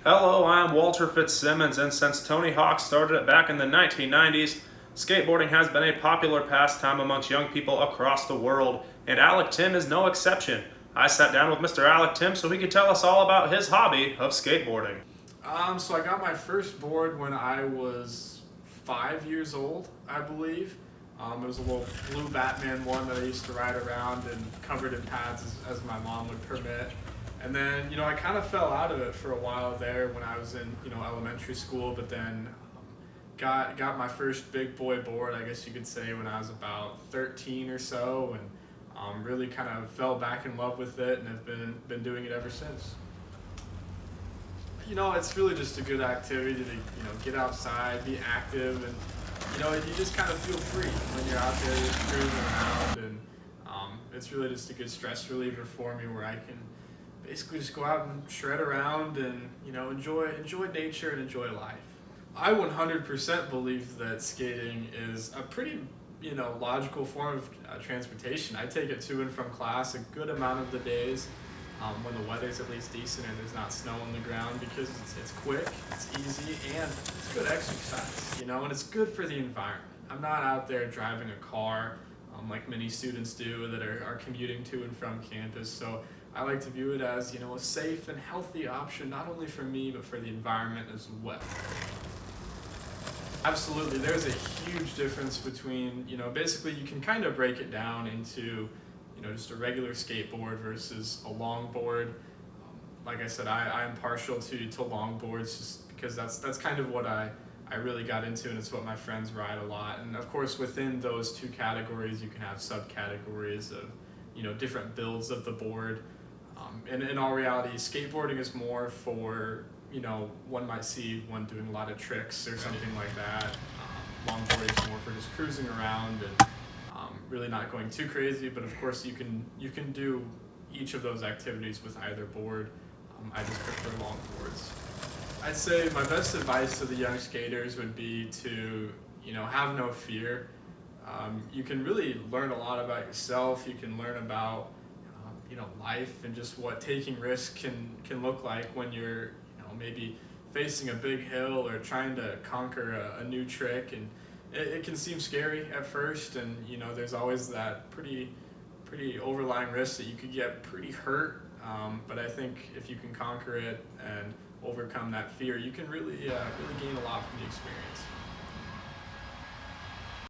Hello, I'm Walter Fitzsimmons, and since Tony Hawk started it back in the 1990s, skateboarding has been a popular pastime amongst young people across the world, and Alek Timm is no exception. I sat down with Mr. Alek Timm so he could tell us all about his hobby of skateboarding. So I got my first board when I was 5 years old, I believe. It was a little blue Batman one that I used to ride around and covered in pads as my mom would permit. And then, I kind of fell out of it for a while there when I was in, elementary school, but then got my first big boy board, I guess you could say, when I was about 13 or so, and really kind of fell back in love with it and have been doing it ever since. It's really just a good activity to, get outside, be active, and, you just kind of feel free when you're out there just cruising around, and it's really just a good stress reliever for me where I can basically just go out and shred around and, enjoy nature and enjoy life. I 100% believe that skating is a pretty, logical form of transportation. I take it to and from class a good amount of the days. When the weather's at least decent and there's not snow on the ground, because it's quick, it's easy, and it's good exercise, and it's good for the environment. I'm not out there driving a car like many students do that are commuting to and from campus, so I like to view it as, a safe and healthy option, not only for me, but for the environment as well. Absolutely, there's a huge difference between, basically you can kind of break it down into just a regular skateboard versus a longboard. Like I said, I am partial to longboards just because that's kind of what I really got into, and it's what my friends ride a lot. And of course, within those two categories, you can have subcategories of, different builds of the board. And in all reality, skateboarding is more for, one might see one doing a lot of tricks or something like that. Longboarding is more for just cruising around and really not going too crazy, but of course you can do each of those activities with either board. I just prefer longboards. I'd say my best advice to the young skaters would be to have no fear. You can really learn a lot about yourself. You can learn about life and just what taking risks can look like when you're maybe facing a big hill or trying to conquer a new trick, and it can seem scary at first, and there's always that pretty overlying risk that you could get pretty hurt, but I think if you can conquer it and overcome that fear, you can really gain a lot from the experience.